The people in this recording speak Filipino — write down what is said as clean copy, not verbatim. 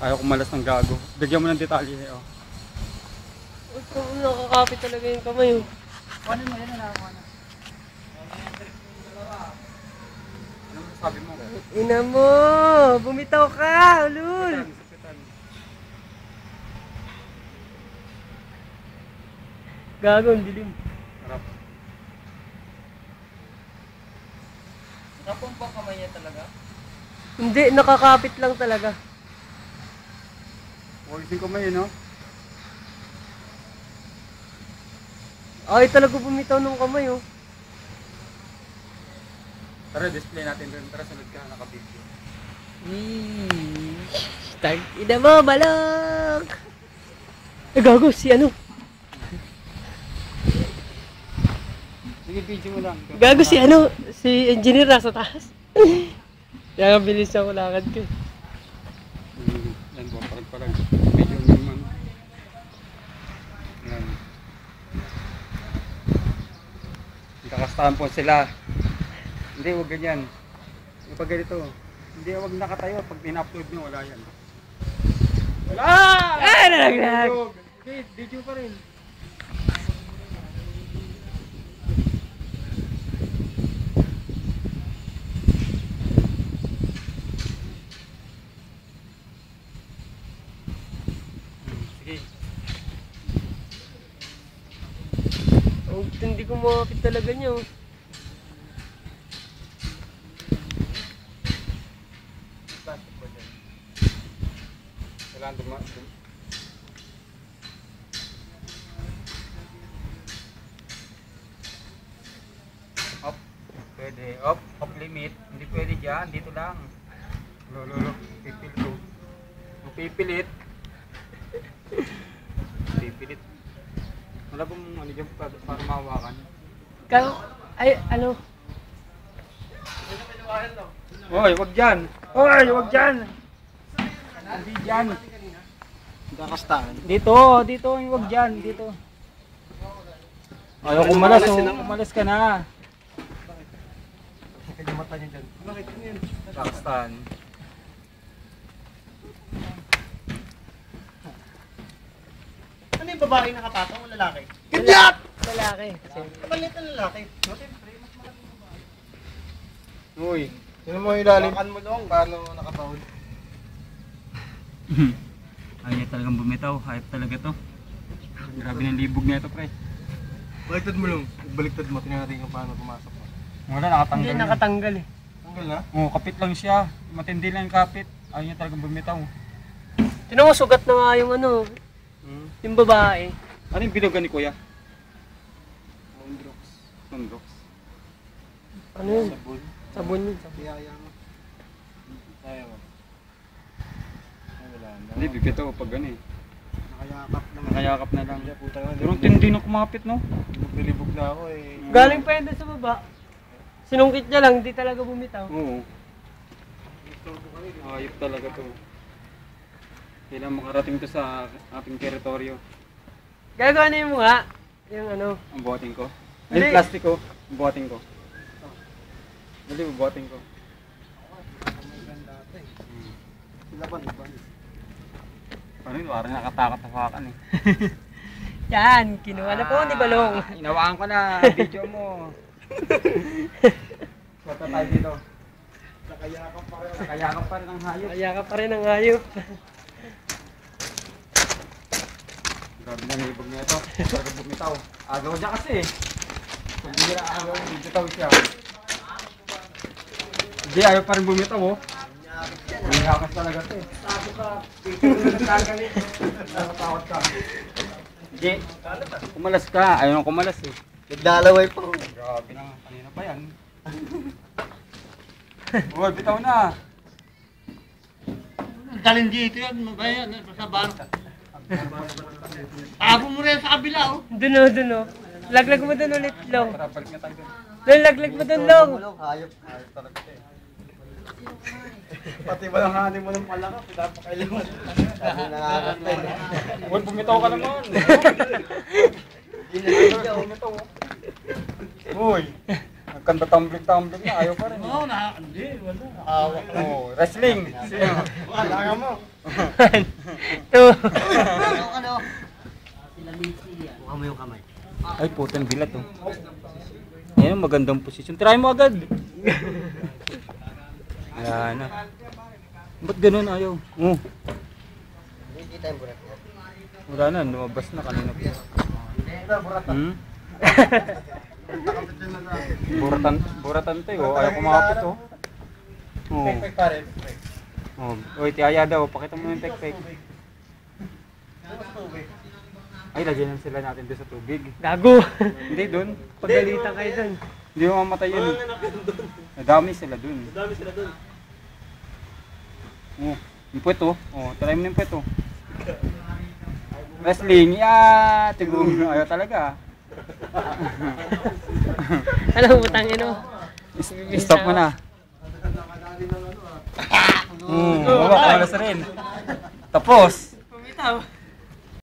Ayaw kumalas ng gago. Bigyan mo ng detalye oh. Ito, nakakapit talaga yung kamay oh. Ano mo yan na ano? Ano sabi mo? Ina mo! Bumitaw ka! Ulul! Gago, ang dilim. Harap. Napong bang kamay niya talaga? Hindi, nakakapit lang talaga. Poison ko may no? Ay, talaga bumitaw ng kamay oh. Tara, display natin doon. Tara, sunod ka, naka-video. Tag ina mo, balok! Gago, si ano? Sige, video mo lang. Gago si ano? Si engineer nasa taas. Kaya bilis ako lakad ko. Yan, parang video mo naman. Yan. Kakastahan po sila. Hindi, huwag ganyan. Yung pag ganito, hindi, huwag nakatayo. Pag in-upload nyo, wala yan. Wala! Ah, nalaglag! Okay, video pa rin. Sige. Oh, hindi ko makakit talaga niya oh. Kailangan dumaan. Up. Pwede. Up. Up limit. Hindi pwede dyan. Dito lang. Lolo. Pipilit ko. Pipilit. Pipilit. Wala bang ano dyan para mahawakan? Gago, ay ano? Hoy, wag dyan. Hoy, wag dyan. Hindi dyan. Kakastahan. Dito, wag dyan, dito. Ayaw kumalas, kumalas ka na. Bakit yung mata niya dyan? Bakit yun? Pakistan. Ano yung babae nakapatong o lalaki? Idiot! Lalaki. Malit na lalaki. Uy. Sino mo ilalim? Bakan mo dong. Paano nakatawid? Ayaw talagang bumitaw, hype talaga to. Grabe ng libog na ito, pre. Baliktad mo lang. Baliktad mo. Tingnan natin kung paano pumasok mo. Wala, nakatanggal. Hindi na. nakatanggal eh. Tanggal na? Oo, kapit lang siya. Matindi lang yung kapit. Ayaw niya talagang bumitaw. Tinan mo, sugat na nga yung ano, yung babae. Ano yung bilogan ni Kuya? Mondrox. Tundrox. Ano yun? Sabon. Sabon yun. Kaya mo. Kaya mo. Ay, wala na. Hindi, bibitaw pag ano eh. Nakayakap naman. Nakayakap na lang. Kaya puta nga. Pero ang tindi na kumapit, no? Nilibog na ako eh. Galing pa yun doon sa baba. Sinungkit niya lang, hindi talaga bumitaw. Oo. Ayop talaga to. Kailangan makarating to sa ating teritoryo. Gagawa na yung mukha. Yung ano. Ang buhating ko. Hindi. Ay, plastic ko. Ang buhating ko. Hindi, ang buhating ko. Laban. Ano yun? Parang nakatakot na fakan eh. Yan, kinuha na po ni Balong. Inawaan ko na. Video mo. Swata tayo dito. Nakayakap pa rin. Nakayakap pa rin ang hayop. Kaya ka pa rin ang hayop. Grabe na nilibog niya ito. Talaga bumitaw. Agaw niya kasi eh. Kung hindi na agaw, bumitaw siya. Hindi, ayaw pa rin bumitaw oh. Bumihakas talaga ito eh. Tapo ka. Picture na nagkagalit. Nakatakot ka. Hindi, kumalas ka. Ayaw nang kumalas eh. Naglalaway pa. Grabe na, kanina pa yan. Uy, bitaw na. Dalhin dito yan, mabaya, sa bar. Tapo mo rin sa kabila, oh. Doon o. Laglag mo doon ulit, Long. Tara, balik na tayo doon. Doon, laglag mo doon, Long. Hayop. Hayop talaga ito eh. Pati balanghanin mo ng palakap. Pinapakailangan. Sabi nakakapin. Uy, bumitaw ka naman. Bumitaw oh. Uy, nagkanta tumbling na, ayaw pa rin. Oo, hindi, wala. Hawak. Oh, wrestling. Sino? Wala ka mo. Two. Ano? Buka mo yung kamay. Ay, putang bilat oh. Ayan, magandang posisyon. Try mo agad. Ayan na. Ba't ganun ayaw? Oh. Hindi tayo burat yan. Wala na, lumabas na kanina pa. Hmm? Buratan to oh. Ayaw kumapit oh. Oh. Pek pare. Oh. Oy, tiyaya daw. Pakita mo yung pek-pek. Ay, lagyan lang sila natin doon sa tubig. Gago. Hindi doon. Pagalitan kayo dun. Hindi mo mamatay yun. Nadami sila doon. Dami sila doon. Oh, yung puwet oh. Oh, try mo yung puwet oh. Wrestling, yeah! Tigong, ayaw talaga. Ano, butangin mo. Stop mo na. Baba, oras rin. Tapos. Pumitaw.